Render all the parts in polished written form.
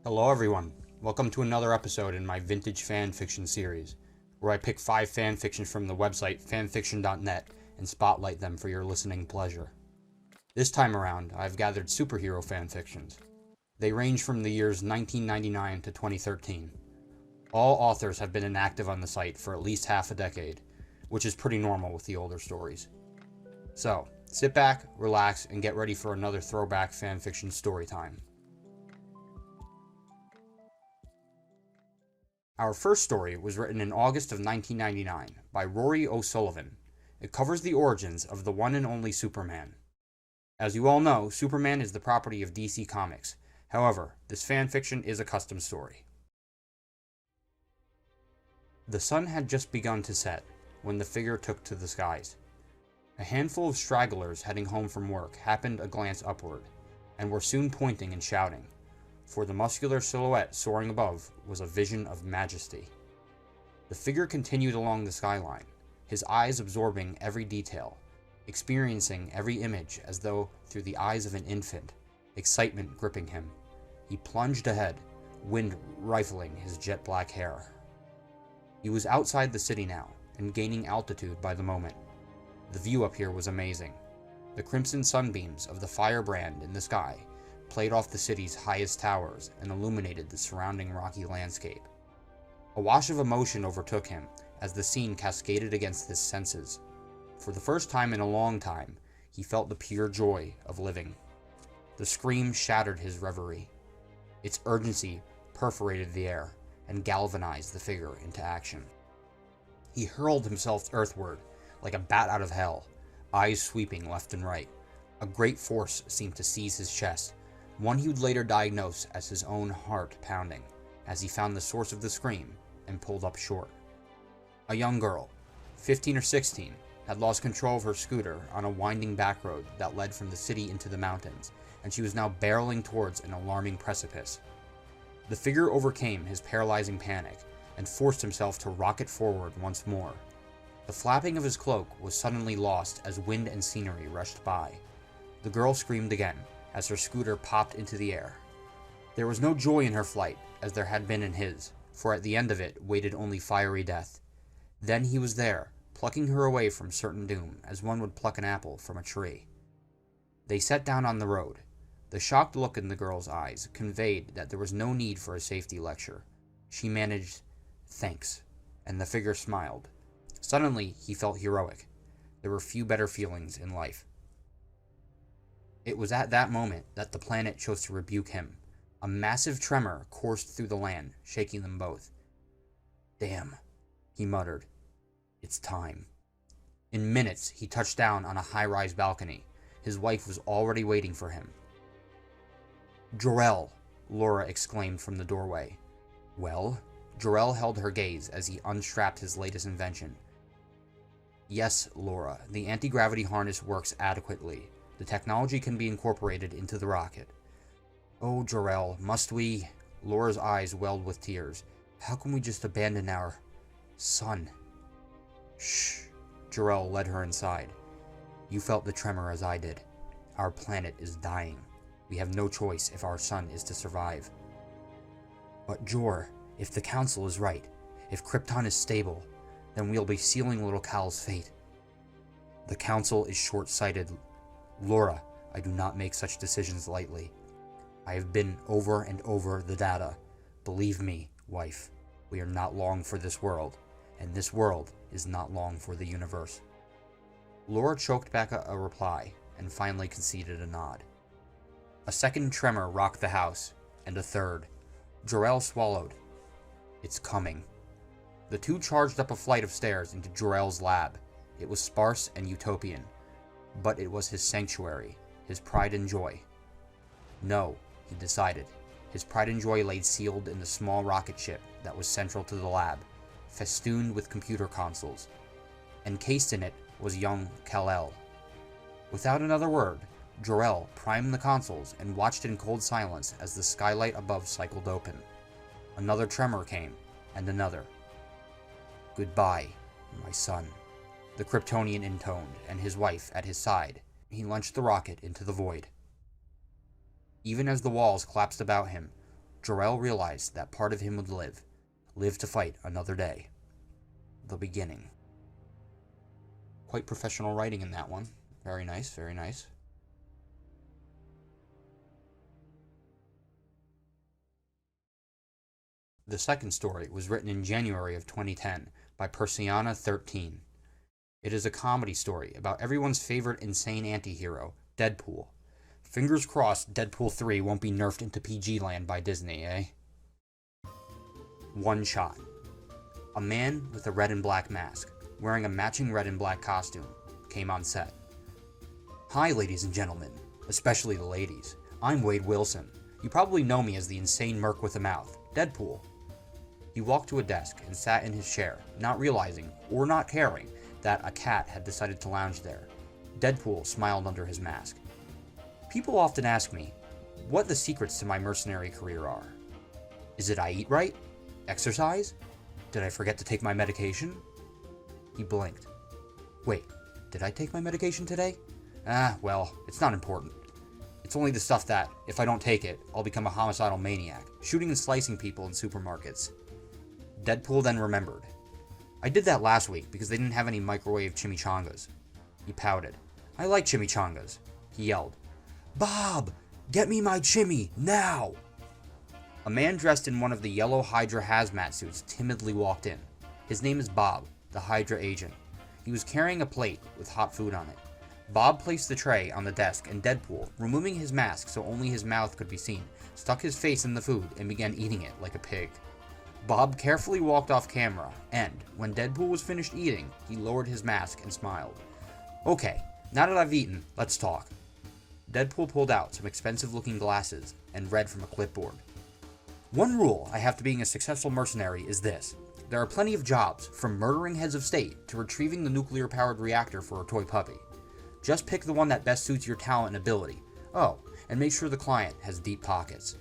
Hello everyone, welcome to another episode in my vintage fanfiction series, where I pick 5 fanfictions from the website fanfiction.net and spotlight them for your listening pleasure. This time around, I've gathered superhero fanfictions. They range from the years 1999 to 2013. All authors have been inactive on the site for at least half a decade, which is pretty normal with the older stories. So, sit back, relax, and get ready for another throwback fanfiction story time. Our first story was written in August of 1999 by Rory O'Sullivan. It covers the origins of the one and only Superman. As you all know, Superman is the property of DC Comics. However, this fanfiction is a custom story. The sun had just begun to set when the figure took to the skies. A handful of stragglers heading home from work happened a glance upward, and were soon pointing and shouting, for the muscular silhouette soaring above was a vision of majesty. The figure continued along the skyline, his eyes absorbing every detail, experiencing every image as though through the eyes of an infant, excitement gripping him. He plunged ahead, wind rifling his jet black hair. He was outside the city now, and gaining altitude by the moment. The view up here was amazing. The crimson sunbeams of the firebrand in the sky played off the city's highest towers and illuminated the surrounding rocky landscape. A wash of emotion overtook him as the scene cascaded against his senses. For the first time in a long time, he felt the pure joy of living. The scream shattered his reverie. Its urgency perforated the air and galvanized the figure into action. He hurled himself earthward like a bat out of hell, eyes sweeping left and right. A great force seemed to seize his chest, one he would later diagnose as his own heart pounding, as he found the source of the scream and pulled up short. A young girl, 15 or 16, had lost control of her scooter on a winding back road that led from the city into the mountains, and she was now barreling towards an alarming precipice. The figure overcame his paralyzing panic and forced himself to rocket forward once more. The flapping of his cloak was suddenly lost as wind and scenery rushed by. The girl screamed again as her scooter popped into the air. There was no joy in her flight as there had been in his, for at the end of it waited only fiery death. Then he was there, plucking her away from certain doom as one would pluck an apple from a tree. They sat down on the road. The shocked look in the girl's eyes conveyed that there was no need for a safety lecture. She managed, "Thanks," and the figure smiled. Suddenly, he felt heroic. There were few better feelings in life. It was at that moment that the planet chose to rebuke him. A massive tremor coursed through the land, shaking them both. "Damn," he muttered. "It's time." In minutes, he touched down on a high-rise balcony. His wife was already waiting for him. "Jor-El," Laura exclaimed from the doorway. "Well?" Jor-El held her gaze as he unstrapped his latest invention. "Yes, Laura, the anti-gravity harness works adequately. The technology can be incorporated into the rocket." "Oh, Jor-El, must we?" Laura's eyes welled with tears. "How can we just abandon our son?" "Shh." Jor-El led her inside. "You felt the tremor as I did. Our planet is dying. We have no choice if our son is to survive." "But Jor, if the Council is right, if Krypton is stable, then we'll be sealing little Cal's fate." "The Council is short-sighted. Laura, I do not make such decisions lightly. I have been over and over the data. Believe me, wife, we are not long for this world, and this world is not long for the universe." Laura choked back a reply, and finally conceded a nod. A second tremor rocked the house, and a third. Jor-El swallowed. "It's coming." The two charged up a flight of stairs into Jor-El's lab. It was sparse and utopian, but it was his sanctuary, his pride and joy. No, he decided. His pride and joy lay sealed in the small rocket ship that was central to the lab, festooned with computer consoles. Encased in it was young Kal-El. Without another word, Jor-El primed the consoles and watched in cold silence as the skylight above cycled open. Another tremor came, and another. "Goodbye, my son," the Kryptonian intoned, and his wife at his side. He launched the rocket into the void. Even as the walls collapsed about him, Jor-El realized that part of him would live to fight another day. The beginning. Quite professional writing in that one. Very nice, very nice. The second story was written in January of 2010 by Persiana13. It is a comedy story about everyone's favorite insane anti-hero, Deadpool. Fingers crossed Deadpool 3 won't be nerfed into PG land by Disney, eh? One shot. A man with a red and black mask, wearing a matching red and black costume, came on set. Hi, ladies and gentlemen, especially the ladies. I'm Wade Wilson. You probably know me as the insane merc with a mouth, Deadpool. He walked to a desk and sat in his chair, not realizing, or not caring, that a cat had decided to lounge there. Deadpool smiled under his mask. People often ask me what the secrets to my mercenary career are. Is it I eat right? Exercise? Did I forget to take my medication? He blinked. Wait, did I take my medication today? Well, it's not important. It's only the stuff that, if I don't take it, I'll become a homicidal maniac, shooting and slicing people in supermarkets. Deadpool then remembered. I did that last week because they didn't have any microwave chimichangas. He pouted. I like chimichangas. He yelled. Bob! Get me my chimmy, now! A man dressed in one of the yellow Hydra hazmat suits timidly walked in. His name is Bob, the Hydra agent. He was carrying a plate with hot food on it. Bob placed the tray on the desk and Deadpool, removing his mask so only his mouth could be seen, stuck his face in the food and began eating it like a pig. Bob carefully walked off camera, and, when Deadpool was finished eating, he lowered his mask and smiled. Okay, now that I've eaten, let's talk. Deadpool pulled out some expensive-looking glasses and read from a clipboard. One rule I have to being a successful mercenary is this. There are plenty of jobs, from murdering heads of state to retrieving the nuclear-powered reactor for a toy puppy. Just pick the one that best suits your talent and ability. Oh, and make sure the client has deep pockets.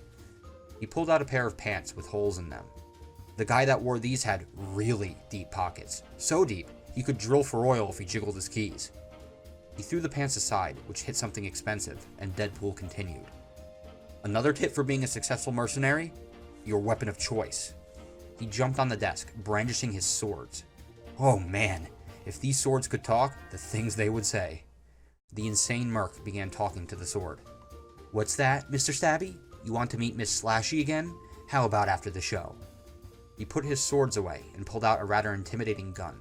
He pulled out a pair of pants with holes in them. The guy that wore these had really deep pockets. So deep, he could drill for oil if he jiggled his keys. He threw the pants aside, which hit something expensive, and Deadpool continued. Another tip for being a successful mercenary? Your weapon of choice. He jumped on the desk, brandishing his swords. Oh man, if these swords could talk, the things they would say. The insane merc began talking to the sword. What's that, Mr. Stabby? You want to meet Miss Slashy again? How about after the show? He put his swords away and pulled out a rather intimidating gun.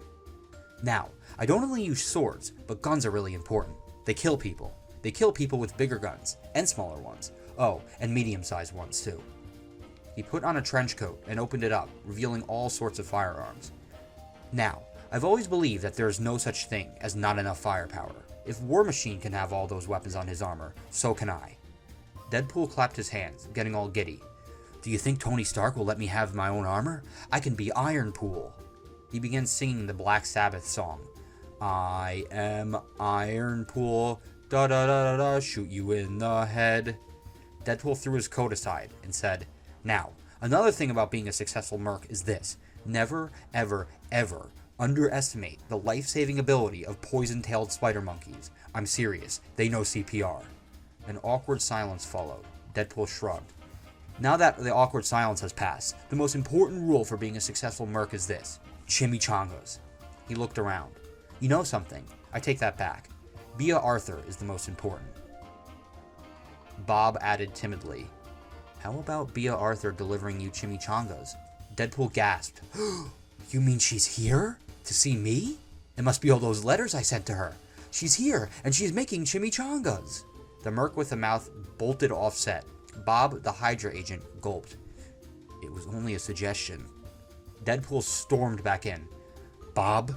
Now, I don't only use swords, but guns are really important. They kill people. They kill people with bigger guns, and smaller ones. Oh, and medium-sized ones too. He put on a trench coat and opened it up, revealing all sorts of firearms. Now, I've always believed that there is no such thing as not enough firepower. If War Machine can have all those weapons on his armor, so can I. Deadpool clapped his hands, getting all giddy. Do you think Tony Stark will let me have my own armor? I can be Ironpool. He began singing the Black Sabbath song. I am Ironpool, da da da da da, shoot you in the head. Deadpool threw his coat aside and said, Now, another thing about being a successful merc is this. Never, ever, ever underestimate the life-saving ability of poison-tailed spider monkeys. I'm serious, they know CPR. An awkward silence followed. Deadpool shrugged. Now that the awkward silence has passed, the most important rule for being a successful merc is this. Chimichangas. He looked around. You know something? I take that back. Bea Arthur is the most important. Bob added timidly. How about Bea Arthur delivering you chimichangas? Deadpool gasped. You mean she's here? To see me? It must be all those letters I sent to her. She's here, and she's making chimichangas. The merc with the mouth bolted off set. Bob, the Hydra agent, gulped. It was only a suggestion. Deadpool stormed back in. Bob,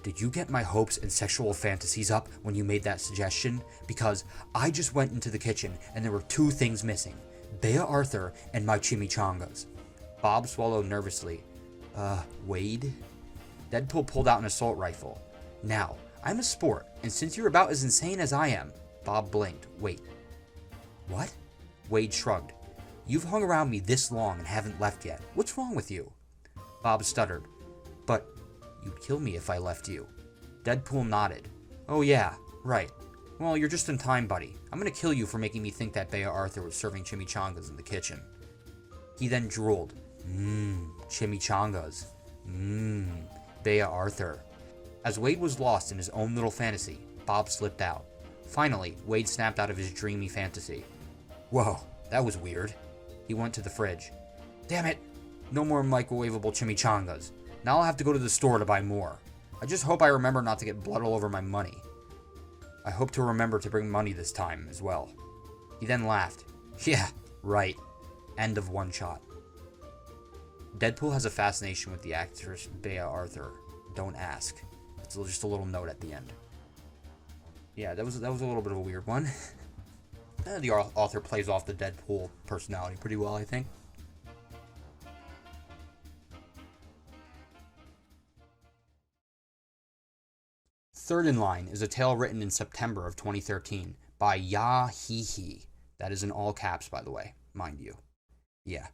did you get my hopes and sexual fantasies up when you made that suggestion? Because I just went into the kitchen and there were two things missing. Bea Arthur and my chimichangas. Bob swallowed nervously. Wade? Deadpool pulled out an assault rifle. Now, I'm a sport, and since you're about as insane as I am... Bob blinked. Wait. What? Wade shrugged. You've hung around me this long and haven't left yet. What's wrong with you? Bob stuttered. But you'd kill me if I left you. Deadpool nodded. Oh yeah, right. Well, you're just in time, buddy. I'm gonna kill you for making me think that Bea Arthur was serving chimichangas in the kitchen. He then drooled. Chimichangas. Bea Arthur. As Wade was lost in his own little fantasy, Bob slipped out. Finally, Wade snapped out of his dreamy fantasy. Whoa, that was weird. He went to the fridge. Damn it! No more microwavable chimichangas. Now I'll have to go to the store to buy more. I just hope I remember not to get blood all over my money. I hope to remember to bring money this time as well. He then laughed. Yeah, right. End of one shot. Deadpool has a fascination with the actress Bea Arthur. Don't ask. It's just a little note at the end. Yeah, that was a little bit of a weird one. The author plays off the Deadpool personality pretty well, I think. Third in line is a tale written in September of 2013 by Ya Hee Hee. That is in all caps, by the way, mind you. Yeah.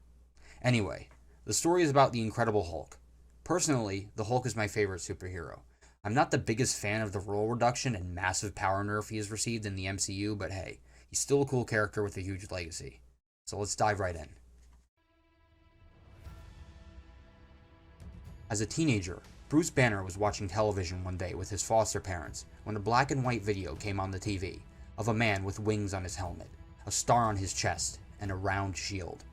Anyway, the story is about the Incredible Hulk. Personally, the Hulk is my favorite superhero. I'm not the biggest fan of the role reduction and massive power nerf he has received in the MCU, but hey, he's still a cool character with a huge legacy. So let's dive right in. As a teenager, Bruce Banner was watching television one day with his foster parents when a black and white video came on the TV of a man with wings on his helmet, a star on his chest, and a round shield.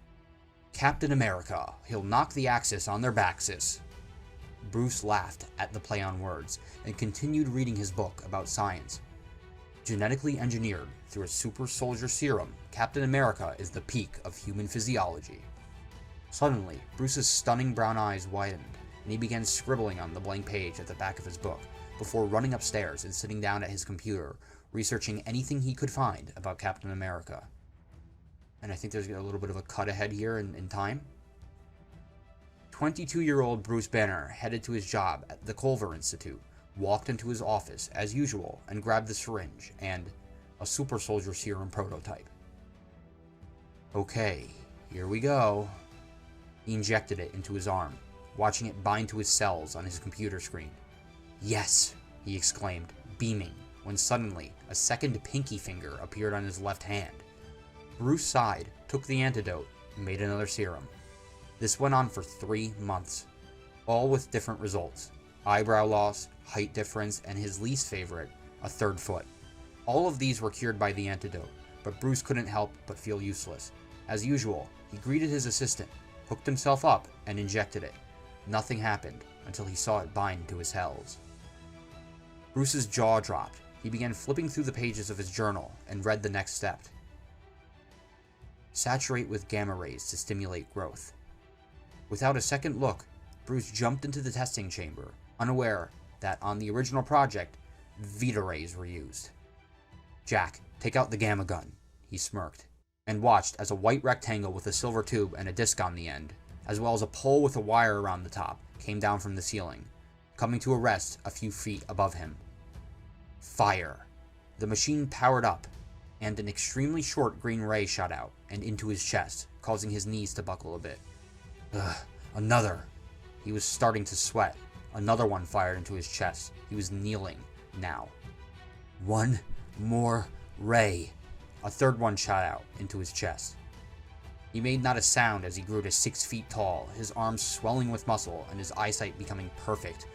Captain America, he'll knock the Axis on their backsis. Bruce laughed at the play on words and continued reading his book about science. Genetically engineered through a super soldier serum, Captain America is the peak of human physiology. Suddenly, Bruce's stunning brown eyes widened, and he began scribbling on the blank page at the back of his book, before running upstairs and sitting down at his computer, researching anything he could find about Captain America. And I think there's a little bit of a cut ahead here in time. 22-year-old Bruce Banner headed to his job at the Culver Institute, walked into his office as usual, and grabbed the syringe and a super soldier serum prototype. Okay, here we go. He injected it into his arm, watching it bind to his cells on his computer screen. Yes, he exclaimed, beaming, when suddenly a second pinky finger appeared on his left hand. Bruce sighed, took the antidote, and made another serum. This went on for 3 months, all with different results. Eyebrow loss, height difference, and his least favorite, a third foot. All of these were cured by the antidote, but Bruce couldn't help but feel useless. As usual, he greeted his assistant, hooked himself up, and injected it. Nothing happened until he saw it bind to his cells. Bruce's jaw dropped. He began flipping through the pages of his journal and read the next step. Saturate with gamma rays to stimulate growth. Without a second look, Bruce jumped into the testing chamber, unaware that on the original project, Vita rays were used. Jack, take out the gamma gun, he smirked, and watched as a white rectangle with a silver tube and a disc on the end, as well as a pole with a wire around the top, came down from the ceiling, coming to a rest a few feet above him. Fire. The machine powered up, and an extremely short green ray shot out and into his chest, causing his knees to buckle a bit. Ugh, another. He was starting to sweat. Another one fired into his chest. He was kneeling now. One more ray. A third one shot out into his chest. He made not a sound as he grew to 6 feet tall, his arms swelling with muscle and his eyesight becoming perfect.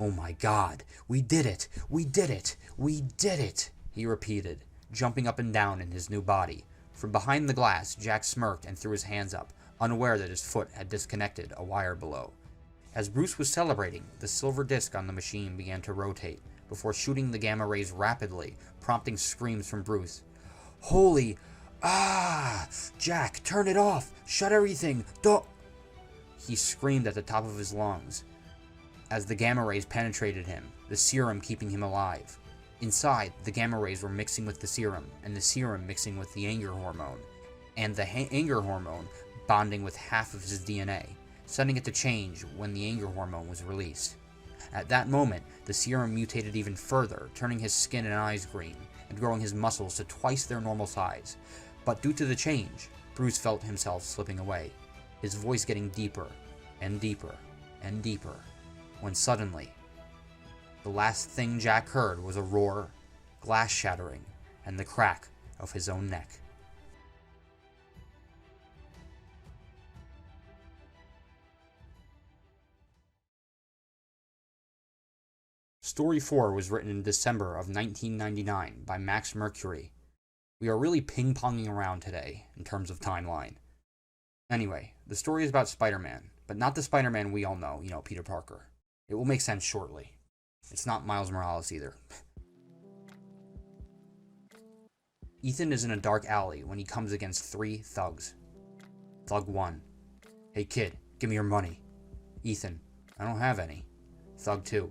Oh my God, we did it! We did it! We did it! He repeated, jumping up and down in his new body. From behind the glass, Jack smirked and threw his hands up, unaware that his foot had disconnected a wire below. As Bruce was celebrating, the silver disc on the machine began to rotate, before shooting the gamma rays rapidly, prompting screams from Bruce. Holy... Ah! Jack, turn it off! Shut everything! Don't... He screamed at the top of his lungs, as the gamma rays penetrated him, the serum keeping him alive. Inside, the gamma rays were mixing with the serum, and the serum mixing with the anger hormone, and the anger hormone bonding with half of his DNA, setting it to change when the anger hormone was released. At that moment, the serum mutated even further, turning his skin and eyes green, and growing his muscles to twice their normal size. But due to the change, Bruce felt himself slipping away, his voice getting deeper, and deeper, and deeper, when suddenly, the last thing Jack heard was a roar, glass shattering, and the crack of his own neck. Story 4 was written in December of 1999 by Max Mercury. We are really ping-ponging around today in terms of timeline. Anyway, the story is about Spider-Man, but not the Spider-Man we all know, Peter Parker. It will make sense shortly. It's not Miles Morales either. Ethan is in a dark alley when he comes against 3 thugs. Thug 1. Hey kid, give me your money. Ethan, I don't have any. Thug 2.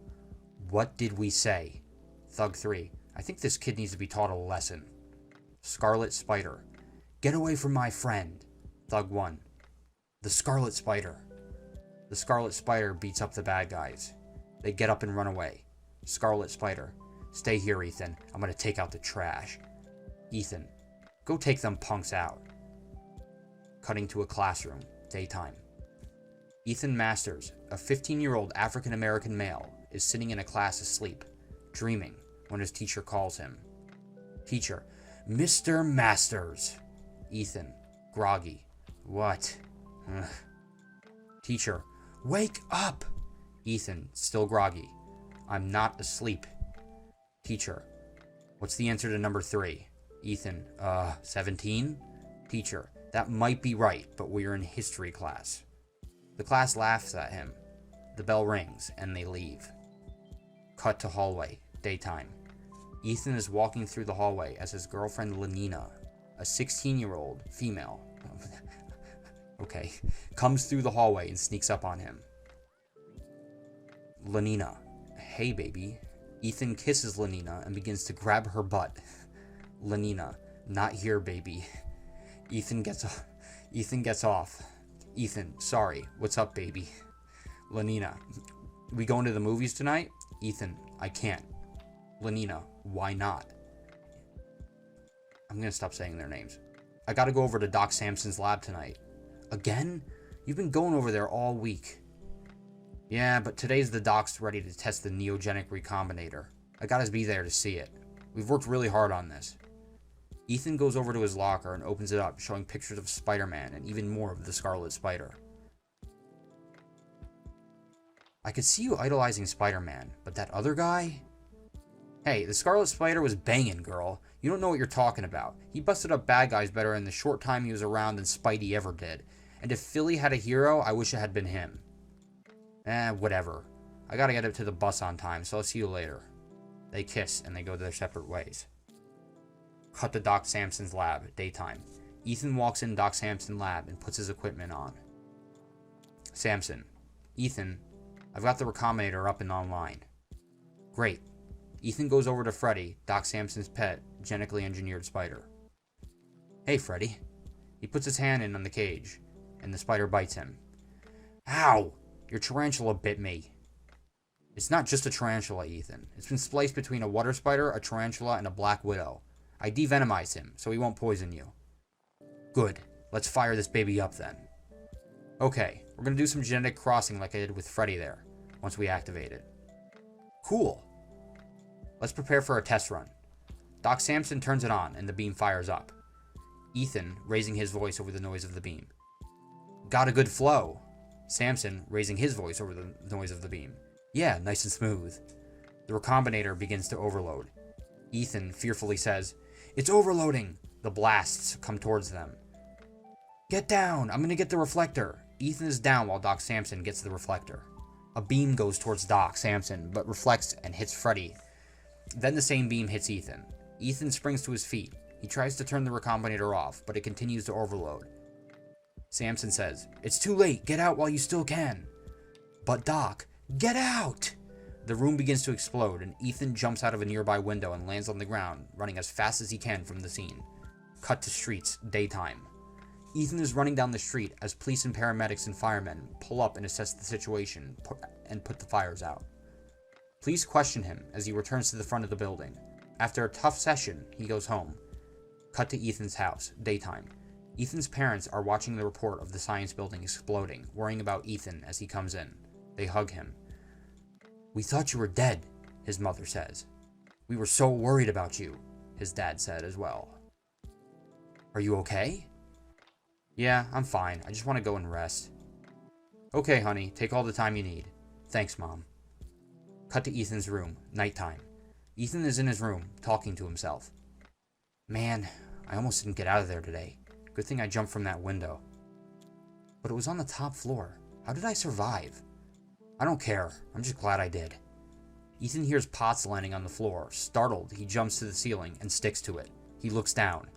What did we say? Thug 3. I think this kid needs to be taught a lesson. Scarlet Spider. Get away from my friend. Thug 1. The Scarlet Spider. The Scarlet Spider beats up the bad guys. They get up and run away. Scarlet Spider. Stay here, Ethan. I'm gonna take out the trash. Ethan. Go take them punks out. Cutting to a classroom. Daytime. Ethan Masters, a 15-year-old African-American male, is sitting in a class asleep, dreaming, when his teacher calls him. Teacher. Mr. Masters. Ethan. Groggy. What? Ugh. Teacher. Wake up! Ethan. Still groggy. I'm not asleep. Teacher. What's the answer to number 3? Ethan. 17? Teacher. That might be right, but we're in history class. The class laughs at him. The bell rings, and they leave. Cut to hallway. Daytime. Ethan is walking through the hallway as his girlfriend Lenina, a 16-year-old female, comes through the hallway and sneaks up on him. Lenina. Hey, baby. Ethan kisses Lenina and begins to grab her butt. Lenina. Not here, baby. Ethan gets off. Ethan. Sorry. What's up, baby? Lenina. We going to the movies tonight? Ethan. I can't. Lenina. Why not? I'm gonna stop saying their names. I gotta go over to Doc Samson's lab tonight. Again? You've been going over there all week. Yeah, but today's the doc's ready to test the neogenic recombinator. I gotta be there to see it. We've worked really hard on this. Ethan goes over to his locker and opens it up, showing pictures of Spider-Man and even more of the Scarlet Spider. I could see you idolizing Spider-Man, but that other guy? Hey, the Scarlet Spider was banging, girl. You don't know what you're talking about. He busted up bad guys better in the short time he was around than Spidey ever did. And if Philly had a hero, I wish it had been him. Whatever. I gotta get up to the bus on time, so I'll see you later. They kiss, and they go their separate ways. Cut to Doc Samson's lab. Daytime. Ethan walks in Doc Samson's lab and puts his equipment on. Samson. Ethan, I've got the recombinator up and online. Great. Ethan goes over to Freddy, Doc Samson's pet, genetically engineered spider. Hey, Freddy. He puts his hand in on the cage, and the spider bites him. Ow! Your tarantula bit me. It's not just a tarantula, Ethan. It's been spliced between a water spider, a tarantula, and a black widow. I devenomized him, so he won't poison you. Good. Let's fire this baby up then. Okay, we're gonna do some genetic crossing like I did with Freddy there, once we activate it. Cool. Let's prepare for a test run. Doc Samson turns it on, and the beam fires up. Ethan, raising his voice over the noise of the beam. Got a good flow. Samson, raising his voice over the noise of the beam. Yeah, nice and smooth. The recombinator begins to overload. Ethan fearfully says, It's overloading! The blasts come towards them. Get down! I'm gonna get the reflector! Ethan is down while Doc Samson gets the reflector. A beam goes towards Doc Samson, but reflects and hits Freddy. Then the same beam hits Ethan. Ethan springs to his feet. He tries to turn the recombinator off, but it continues to overload. Samson says, It's too late! Get out while you still can! But Doc, get out! The room begins to explode, and Ethan jumps out of a nearby window and lands on the ground, running as fast as he can from the scene. Cut to streets, daytime. Ethan is running down the street as police and paramedics and firemen pull up and assess the situation and put the fires out. Police question him as he returns to the front of the building. After a tough session, he goes home. Cut to Ethan's house, daytime. Ethan's parents are watching the report of the science building exploding, worrying about Ethan as he comes in. They hug him. We thought you were dead, his mother says. We were so worried about you, his dad said as well. Are you okay? Yeah, I'm fine. I just want to go and rest. Okay, honey, take all the time you need. Thanks, Mom. Cut to Ethan's room, nighttime. Ethan is in his room, talking to himself. Man, I almost didn't get out of there today. Good thing I jumped from that window. But it was on the top floor. How did I survive? I don't care. I'm just glad I did. Ethan hears pots landing on the floor. Startled, he jumps to the ceiling and sticks to it. He looks down.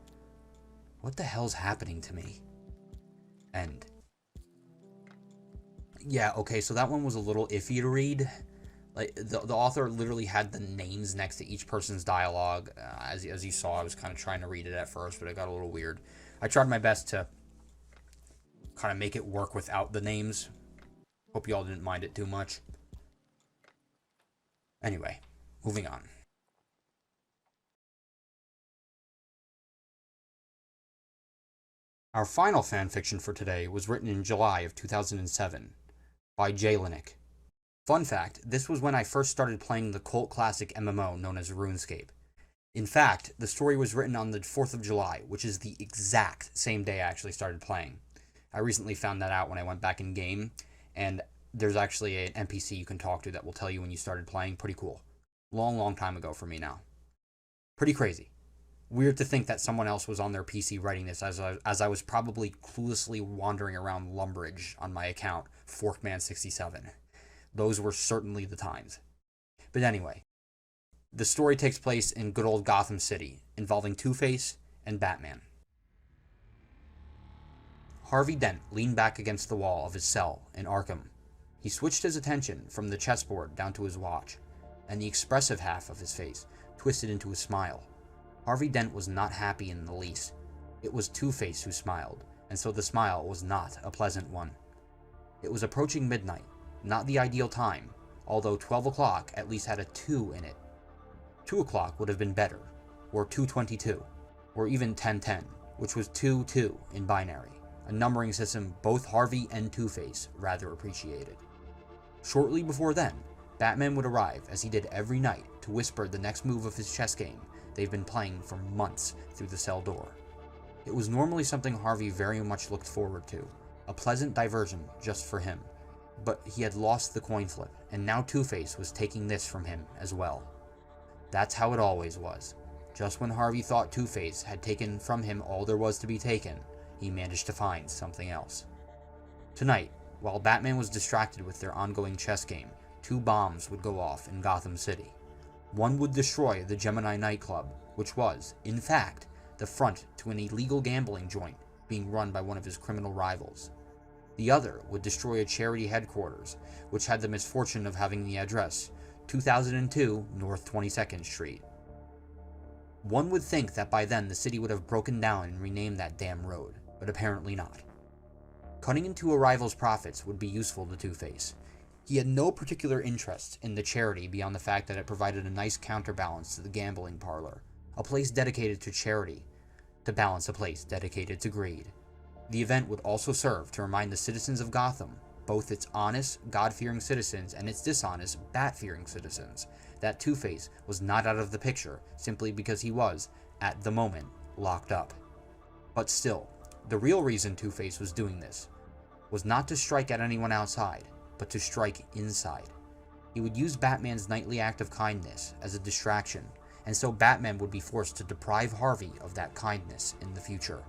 What the hell's happening to me? End. Yeah, okay, so that one was a little iffy to read. Like, the author literally had the names next to each person's dialogue. As you saw, I was kind of trying to read it at first, but it got a little weird. I tried my best to kind of make it work without the names. Hope y'all didn't mind it too much. Anyway, moving on. Our final fanfiction for today was written in July of 2007 by Jay Linick. Fun fact, this was when I first started playing the cult classic MMO known as RuneScape. In fact, the story was written on the 4th of July, which is the exact same day I actually started playing. I recently found that out when I went back in game, and there's actually an NPC you can talk to that will tell you when you started playing. Pretty cool. Long time ago for me now. Pretty crazy. Weird to think that someone else was on their PC writing this as I was probably cluelessly wandering around Lumbridge on my account, Forkman67. Those were certainly the times. But anyway, the story takes place in good old Gotham City, involving Two-Face and Batman. Harvey Dent leaned back against the wall of his cell in Arkham. He switched his attention from the chessboard down to his watch, and the expressive half of his face twisted into a smile. Harvey Dent was not happy in the least. It was Two-Face who smiled, and so the smile was not a pleasant one. It was approaching midnight, not the ideal time, although 12 o'clock at least had a 2 in it. 2 o'clock would have been better, or 2:22, or even 10:10, which was 2-2 in binary, a numbering system both Harvey and Two-Face rather appreciated. Shortly before then, Batman would arrive, as he did every night, to whisper the next move of his chess game they've been playing for months through the cell door. It was normally something Harvey very much looked forward to, a pleasant diversion just for him. But he had lost the coin flip, and now Two-Face was taking this from him as well. That's how it always was. Just when Harvey thought Two-Face had taken from him all there was to be taken, he managed to find something else. Tonight, while Batman was distracted with their ongoing chess game, 2 bombs would go off in Gotham City. One would destroy the Gemini nightclub, which was, in fact, the front to an illegal gambling joint being run by one of his criminal rivals. The other would destroy a charity headquarters, which had the misfortune of having the address 2002 North 22nd Street. One would think that by then the city would have broken down and renamed that damn road, but apparently not. Cutting into a rival's profits would be useful to Two-Face. He had no particular interest in the charity beyond the fact that it provided a nice counterbalance to the gambling parlor, a place dedicated to charity, to balance a place dedicated to greed. The event would also serve to remind the citizens of Gotham, both its honest, God-fearing citizens and its dishonest, bat-fearing citizens, that Two-Face was not out of the picture simply because he was, at the moment, locked up. But still, the real reason Two-Face was doing this was not to strike at anyone outside, but to strike inside. He would use Batman's nightly act of kindness as a distraction, and so Batman would be forced to deprive Harvey of that kindness in the future.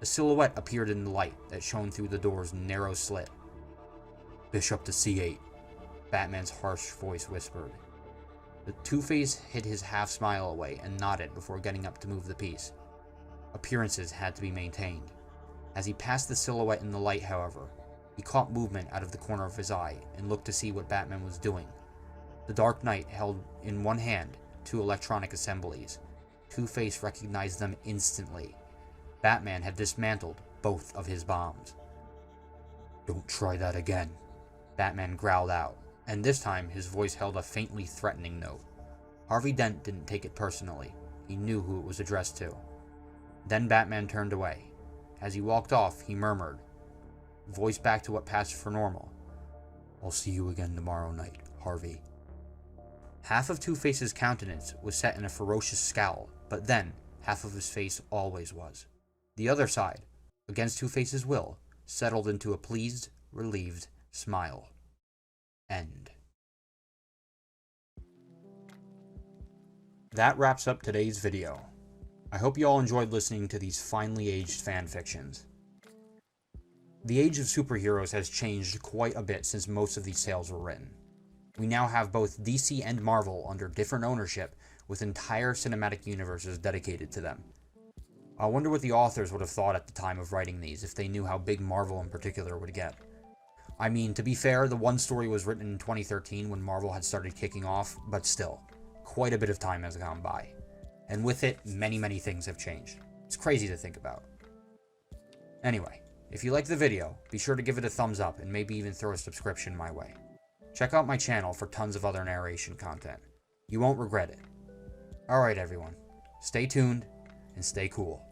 A silhouette appeared in the light that shone through the door's narrow slit. "Bishop to C8, Batman's harsh voice whispered. The Two-Face hid his half-smile away and nodded before getting up to move the piece. Appearances had to be maintained. As he passed the silhouette in the light, however, he caught movement out of the corner of his eye and looked to see what Batman was doing. The Dark Knight held in one hand 2 electronic assemblies. Two-Face recognized them instantly. Batman had dismantled both of his bombs. "Don't try that again," Batman growled out, and this time his voice held a faintly threatening note. Harvey Dent didn't take it personally. He knew who it was addressed to. Then Batman turned away. As he walked off, he murmured, voice back to what passed for normal, "I'll see you again tomorrow night, Harvey." Half of Two-Face's countenance was set in a ferocious scowl, but then half of his face always was. The other side, against Two-Face's will, settled into a pleased, relieved smile. End. That wraps up today's video. I hope you all enjoyed listening to these finely aged fanfictions. The age of superheroes has changed quite a bit since most of these tales were written. We now have both DC and Marvel under different ownership, with entire cinematic universes dedicated to them. I wonder what the authors would have thought at the time of writing these if they knew how big Marvel in particular would get. I mean, to be fair, the one story was written in 2013 when Marvel had started kicking off, but still, quite a bit of time has gone by. And with it, many things have changed. It's crazy to think about. Anyway, if you liked the video, be sure to give it a thumbs up and maybe even throw a subscription my way. Check out my channel for tons of other narration content. You won't regret it. Alright everyone, stay tuned and stay cool.